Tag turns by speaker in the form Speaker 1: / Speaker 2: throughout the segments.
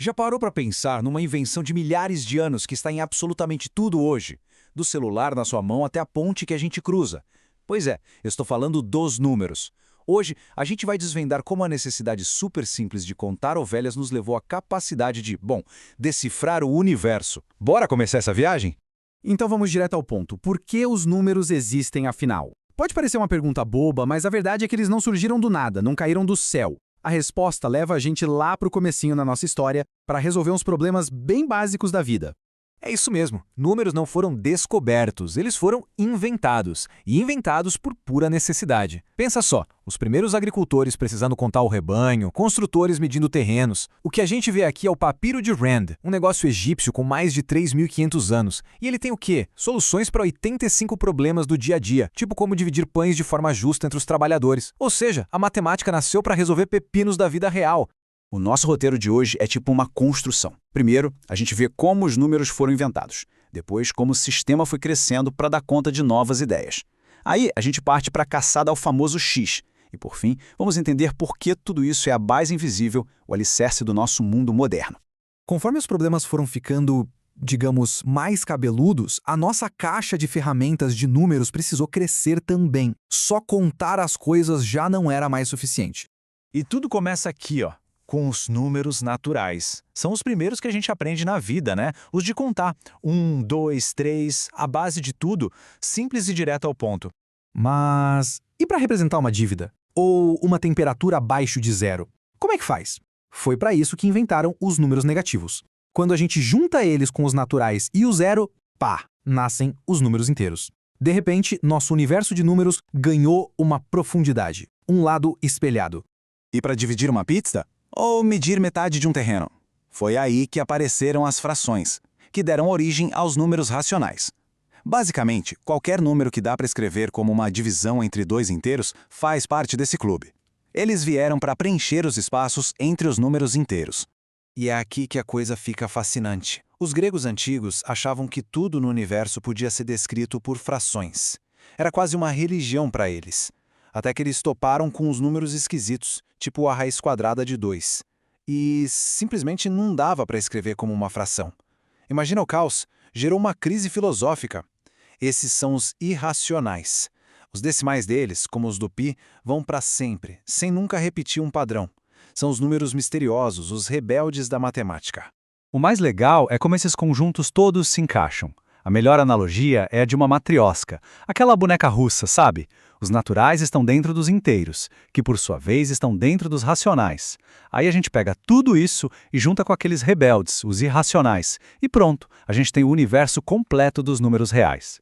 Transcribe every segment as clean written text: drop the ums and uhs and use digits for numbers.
Speaker 1: Já parou para pensar numa invenção de milhares de anos que está em absolutamente tudo hoje? Do celular na sua mão até a ponte que a gente cruza. Pois é, eu estou falando dos números. Hoje, a gente vai desvendar como a necessidade super simples de contar ovelhas nos levou à capacidade de, decifrar o universo. Bora começar essa viagem?
Speaker 2: Então vamos direto ao ponto. Por que os números existem afinal? Pode parecer uma pergunta boba, mas a verdade é que eles não surgiram do nada, não caíram do céu. A resposta leva a gente lá pro comecinho na nossa história para resolver uns problemas bem básicos da vida.
Speaker 3: É isso mesmo. Números não foram descobertos, eles foram inventados. E inventados por pura necessidade. Pensa só, os primeiros agricultores precisando contar o rebanho, construtores medindo terrenos. O que a gente vê aqui é o papiro de Rand, um negócio egípcio com mais de 3.500 anos. E ele tem o quê? Soluções para 85 problemas do dia a dia, tipo como dividir pães de forma justa entre os trabalhadores. Ou seja, a matemática nasceu para resolver pepinos da vida real.
Speaker 1: O nosso roteiro de hoje é tipo uma construção. Primeiro, a gente vê como os números foram inventados. Depois, como o sistema foi crescendo para dar conta de novas ideias. Aí, a gente parte para a caçada ao famoso X. E, por fim, vamos entender por que tudo isso é a base invisível, o alicerce do nosso mundo moderno.
Speaker 2: Conforme os problemas foram ficando, digamos, mais cabeludos, a nossa caixa de ferramentas de números precisou crescer também. Só contar as coisas já não era mais suficiente.
Speaker 3: E tudo começa aqui, ó. Com os números naturais. São os primeiros que a gente aprende na vida, né? Os de contar. 1, 2, 3, a base de tudo, simples e direto ao ponto.
Speaker 2: Mas e para representar uma dívida? Ou uma temperatura abaixo de zero? Como é que faz? Foi para isso que inventaram os números negativos. Quando a gente junta eles com os naturais e o zero, pá, nascem os números inteiros. De repente, nosso universo de números ganhou uma profundidade, um lado espelhado.
Speaker 4: E para dividir uma pizza? Ou medir metade de um terreno? Foi aí que apareceram as frações, que deram origem aos números racionais. Basicamente, qualquer número que dá para escrever como uma divisão entre dois inteiros faz parte desse clube. Eles vieram para preencher os espaços entre os números inteiros.
Speaker 3: E é aqui que a coisa fica fascinante. Os gregos antigos achavam que tudo no universo podia ser descrito por frações. Era quase uma religião para eles. Até que eles toparam com os números esquisitos, tipo a raiz quadrada de 2. E simplesmente não dava para escrever como uma fração. Imagina o caos, gerou uma crise filosófica. Esses são os irracionais. Os decimais deles, como os do pi, vão para sempre, sem nunca repetir um padrão. São os números misteriosos, os rebeldes da matemática.
Speaker 5: O mais legal é como esses conjuntos todos se encaixam. A melhor analogia é a de uma matriosca, aquela boneca russa, sabe? Os naturais estão dentro dos inteiros, que por sua vez estão dentro dos racionais. Aí a gente pega tudo isso e junta com aqueles rebeldes, os irracionais, e pronto, a gente tem o universo completo dos números reais.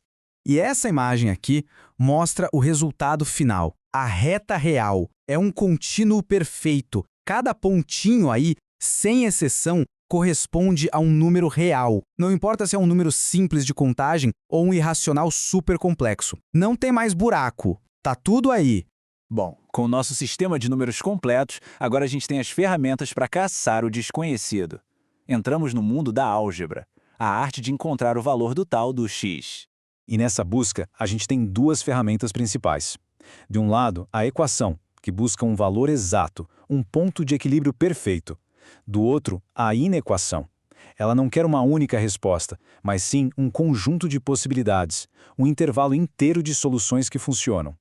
Speaker 2: E essa imagem aqui mostra o resultado final. A reta real é um contínuo perfeito. Cada pontinho aí, sem exceção, corresponde a um número real. Não importa se é um número simples de contagem ou um irracional super complexo. Não tem mais buraco. Tá tudo aí.
Speaker 3: Bom, com o nosso sistema de números completos, agora a gente tem as ferramentas para caçar o desconhecido. Entramos no mundo da álgebra, a arte de encontrar o valor do tal do x.
Speaker 5: E nessa busca, a gente tem duas ferramentas principais. De um lado, a equação, que busca um valor exato, um ponto de equilíbrio perfeito. Do outro, a inequação. Ela não quer uma única resposta, mas sim um conjunto de possibilidades, um intervalo inteiro de soluções que funcionam.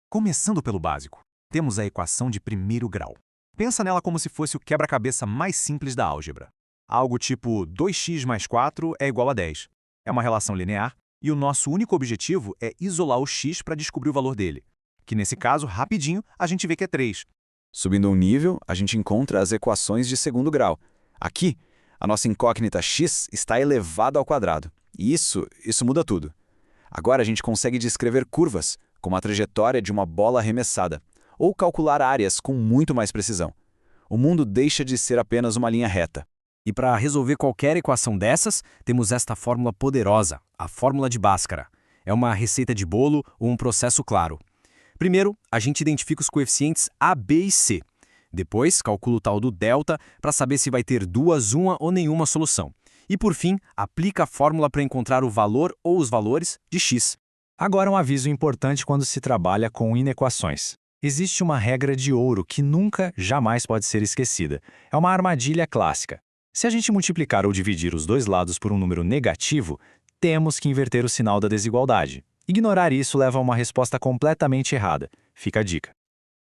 Speaker 6: Começando pelo básico, temos a equação de primeiro grau. Pensa nela como se fosse o quebra-cabeça mais simples da álgebra. Algo tipo 2x mais 4 é igual a 10. É uma relação linear e o nosso único objetivo é isolar o x para descobrir o valor dele, que nesse caso, rapidinho, a gente vê que é 3.
Speaker 4: Subindo um nível, a gente encontra as equações de segundo grau. Aqui, a nossa incógnita x está elevada ao quadrado. E isso muda tudo. Agora a gente consegue descrever curvas, como a trajetória de uma bola arremessada, ou calcular áreas com muito mais precisão. O mundo deixa de ser apenas uma linha reta.
Speaker 7: E para resolver qualquer equação dessas, temos esta fórmula poderosa, a fórmula de Bhaskara. É uma receita de bolo ou um processo claro. Primeiro, a gente identifica os coeficientes A, B e C. Depois, calcula o tal do delta para saber se vai ter duas, uma ou nenhuma solução. E por fim, aplica a fórmula para encontrar o valor ou os valores de x.
Speaker 5: Agora um aviso importante quando se trabalha com inequações. Existe uma regra de ouro que nunca, jamais pode ser esquecida. É uma armadilha clássica. Se a gente multiplicar ou dividir os dois lados por um número negativo, temos que inverter o sinal da desigualdade. Ignorar isso leva a uma resposta completamente errada. Fica a dica.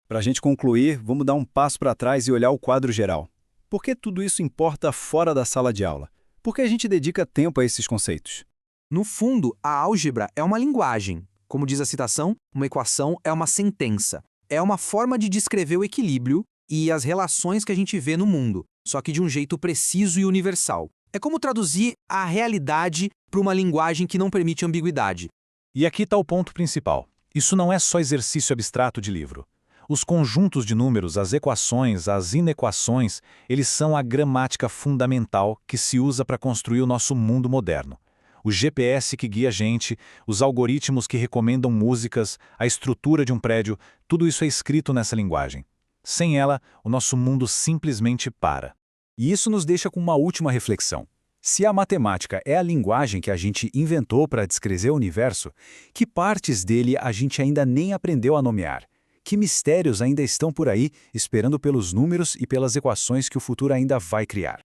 Speaker 8: Para a gente concluir, vamos dar um passo para trás e olhar o quadro geral. Por que tudo isso importa fora da sala de aula? Por que a gente dedica tempo a esses conceitos?
Speaker 2: No fundo, a álgebra é uma linguagem. Como diz a citação, uma equação é uma sentença. É uma forma de descrever o equilíbrio e as relações que a gente vê no mundo, só que de um jeito preciso e universal. É como traduzir a realidade para uma linguagem que não permite ambiguidade.
Speaker 5: E aqui está o ponto principal. Isso não é só exercício abstrato de livro. Os conjuntos de números, as equações, as inequações, eles são a gramática fundamental que se usa para construir o nosso mundo moderno. O GPS que guia a gente, os algoritmos que recomendam músicas, a estrutura de um prédio, tudo isso é escrito nessa linguagem. Sem ela, o nosso mundo simplesmente para.
Speaker 1: E isso nos deixa com uma última reflexão. Se a matemática é a linguagem que a gente inventou para descrever o universo, que partes dele a gente ainda nem aprendeu a nomear? Que mistérios ainda estão por aí esperando pelos números e pelas equações que o futuro ainda vai criar?